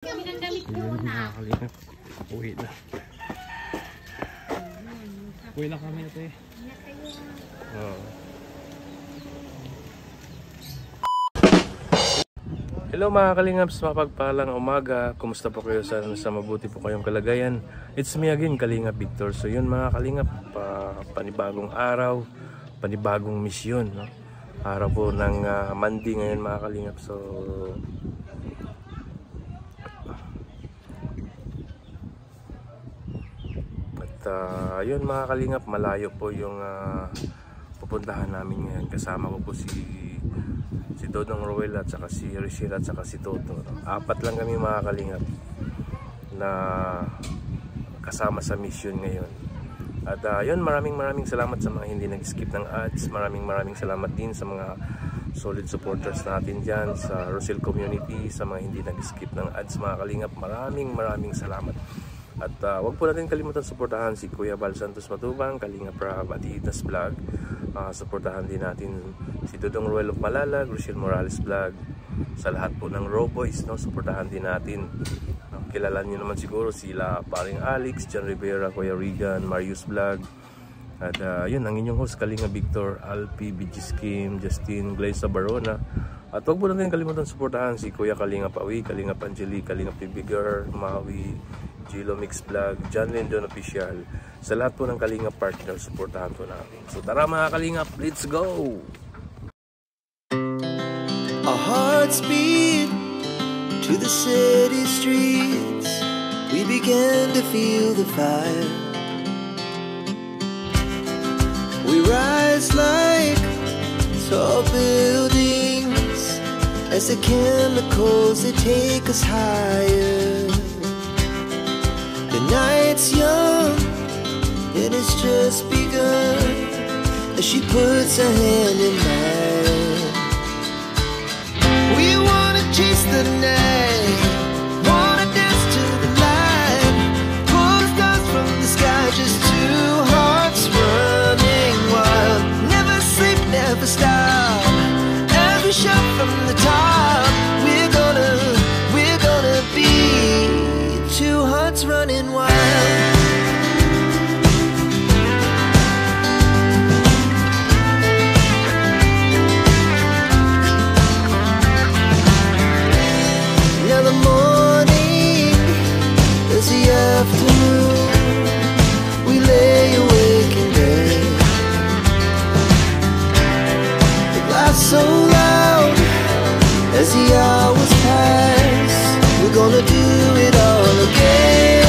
Ayun mga kalingap, uwi na. Uwi na kami ito eh. Hello mga kalingaps, mapagpalang umaga. Kumusta po kayo? Sana sa mabuti po kayong kalagayan. It's me again, Kalingap Victor. So yun mga kalingap, panibagong araw, panibagong misyon, no? Araw po ng Monday ngayon mga kalingap. So yun mga kalingap, malayo po yung pupuntahan namin ngayon. Kasama ko po si Dodong Roel at saka si Rishil at saka si Toto, no? Apat lang kami mga kalingap na kasama sa mission ngayon. At yun, maraming salamat sa mga hindi nag-skip ng ads. Maraming salamat din sa mga solid supporters natin dyan sa Rosel community, sa mga hindi nag-skip ng ads mga kalingap. Maraming salamat. At wag po natin kalimutan suportahan si Kuya Val Santos Matubang, Kalingap Rab at Itas Vlog. Suportahan din natin si Dodong Roel of Malalag, Rishil Morales Vlog. Sa lahat po ng Raw Boys, no, suportahan din natin. Kilala niyo naman siguro sila paring Alex, John Rivera, Kuya Regan, Marius Vlog. At yun, ang inyong host Kalingap Victor, Alpi, BG Kim, Justin, Glaze Barona. At wag po natin kalimutan suportahan si Kuya Kalingap Awi, Kalingap Angeli, Kalingap TV Girl, Maui, Gilo Mix Vlog, John Lindon Official. Sa lahat po ng Kalingap partner, suportahan po namin. So tara mga Kalingap, let's go! Our hearts beat to the city streets. We began to feel the fire. We rise like tall buildings as the chemicals, they take us higher. The night's young and it's just begun as she puts her hand in mine. We wanna chase the night, wanna dance to the light, pull the stars from the sky, just two hearts running wild. Never sleep, never stop, as we shout from the top. We're gonna be two hearts running wild. Now the morning is the afternoon. We lay awake in bed. The laughs so loud as the hours pass. We're gonna do it all again.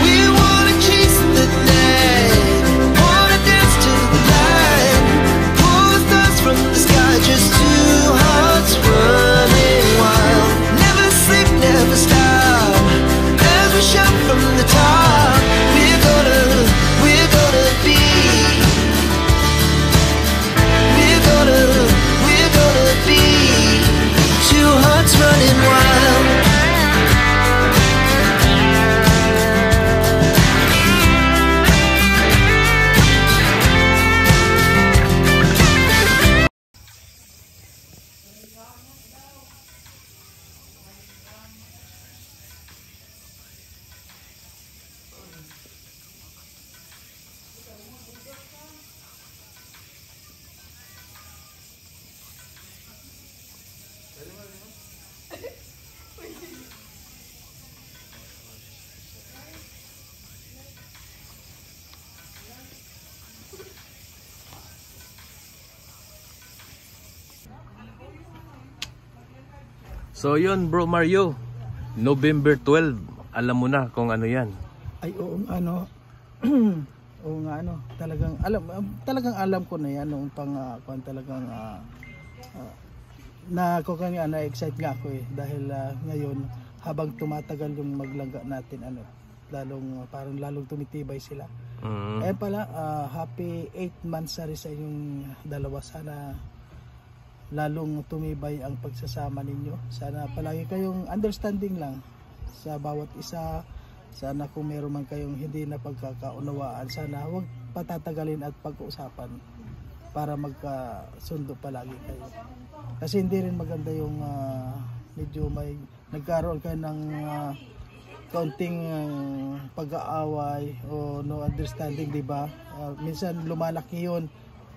We wanna chase the night, wanna dance to the light, pull the stars from the sky, just two hearts running wild. Never sleep, never stop, as we shout from the top. We're gonna be, we're gonna be two hearts running wild. So yun bro Mario, November 12, alam mo na kung ano yan. Ay oo ano. Oo nga ano, talagang alam ko na yan noong kung talagang na-excite nga ako eh dahil ngayon habang tumatagal yung maglaga natin lalong tumitibay sila. Ayun pala, happy 8 months na rin sa inyong dalawa. Sana lalong tumibay ang pagsasama ninyo. Sana palagi kayong understanding lang sa bawat isa. Sana kung meron man kayong hindi na pagkakaunawaan, sana huwag patatagalin at pag-uusapan para magkasundo palagi kayo. Kasi hindi rin maganda yung medyo may nagkaroon ka ng kaunting pag-aaway o no understanding, di ba? Minsan lumalaki yun.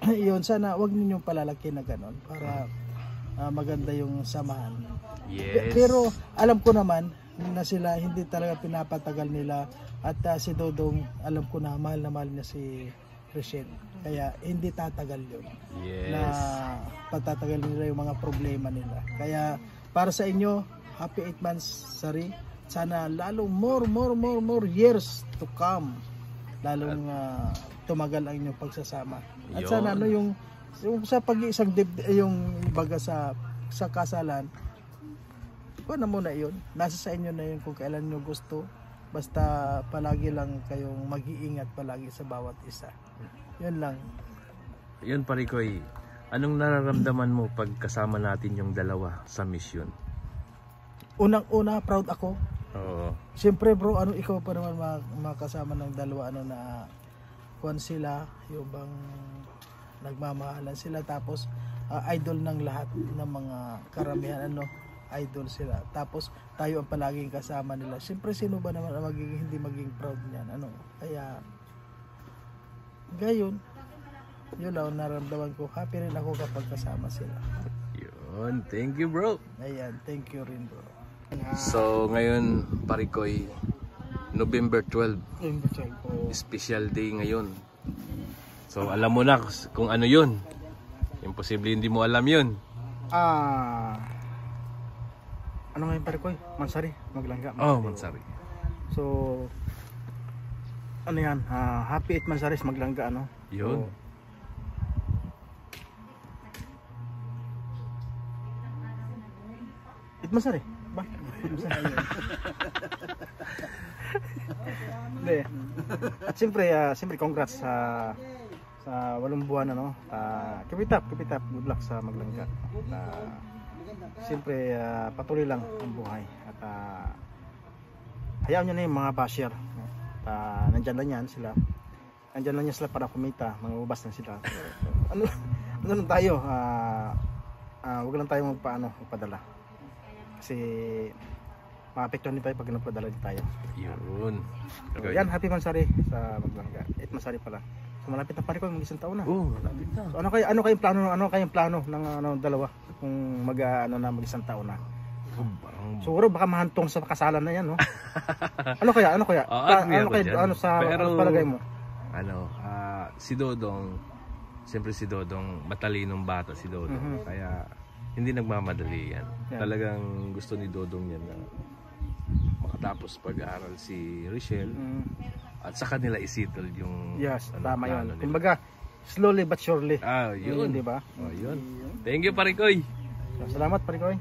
Yun, sana wag ninyong palalaki na ganon para maganda yung samahan. Yes. Pero alam ko naman na sila hindi talaga pinapatagal nila, at si Dodong alam ko na mahal niya si Rachel. Kaya hindi tatagal yun. Yes. Na patatagal nila yung mga problema nila. Kaya para sa inyo, happy 8 months, Sari. Sana lalong more years to come. Lalong tumagal ang inyong pagsasama. At Yun. sana yung sa pag-iisang yung baga sa kasalan, wala na muna yun. Nasa sa inyo na yun kung kailan nyo gusto. Basta palagi lang kayong mag-iingat palagi sa bawat isa. Yun lang. Yun, Parikoy. Anong nararamdaman mo pag kasama natin yung dalawa sa mission? Unang-una, proud ako. Oo. Siyempre bro, ikaw pa naman makasama ng dalawa na kuwan sila, yung bang nagmamahalan sila, tapos idol ng lahat ng mga karamihan, idol sila. Tapos tayo ang palaging kasama nila. Siyempre sino ba naman ang hindi maging proud niyan? Kaya gayon, yun lang naramdaman ko. Happy rin ako kapag kasama sila. Yun, thank you bro. Ayan, thank you rin bro. So ngayon, Parikoy, November 12, Yung po. special day ngayon. So alam mo na kung ano yun. Imposible hindi mo alam yun. Ano ngayon pare ko? Mansari, Maglangga. Oh, Mansari. So ano yan? Happy 8 Mansaris, Maglangga, ano? Yun. So, Mansari. Ba? Hindi. At siyempre congrats sa 8 buwan, ano. Keep it up. Good luck sa Maglangga. Siyempre patuloy lang ang buhay at hayaan nyo na yung mga basher. Nandyan lang yan sila para kumita, mangubas na sila. Ano lang tayo, huwag lang tayo magpadala kasi maapektuhan din tayo pag nagpadala din tayo. Yun. So, yan, happy Mansari sa Maglangga. 8 Mansari pala. So malapit na pare ko, mag-isang taon na. Oh, malapit na. So ano kayong plano ng dalawa kung mag-isang taon na? Siguro baka mahantong sa kasalan na yan, no? Ano kaya? Sa palagay mo? Si Dodong, siyempre si Dodong, matalinong bata si Dodong. Kaya hindi nagmamadali yan. Talagang gusto ni Dodong yan na makatapos pag-aaral si Rachel. At sa kanila isettle yung tama yun. Kumbaga, slowly but surely. Yun. Di ba? Yun. Thank you, Parikoy. Salamat, Parikoy.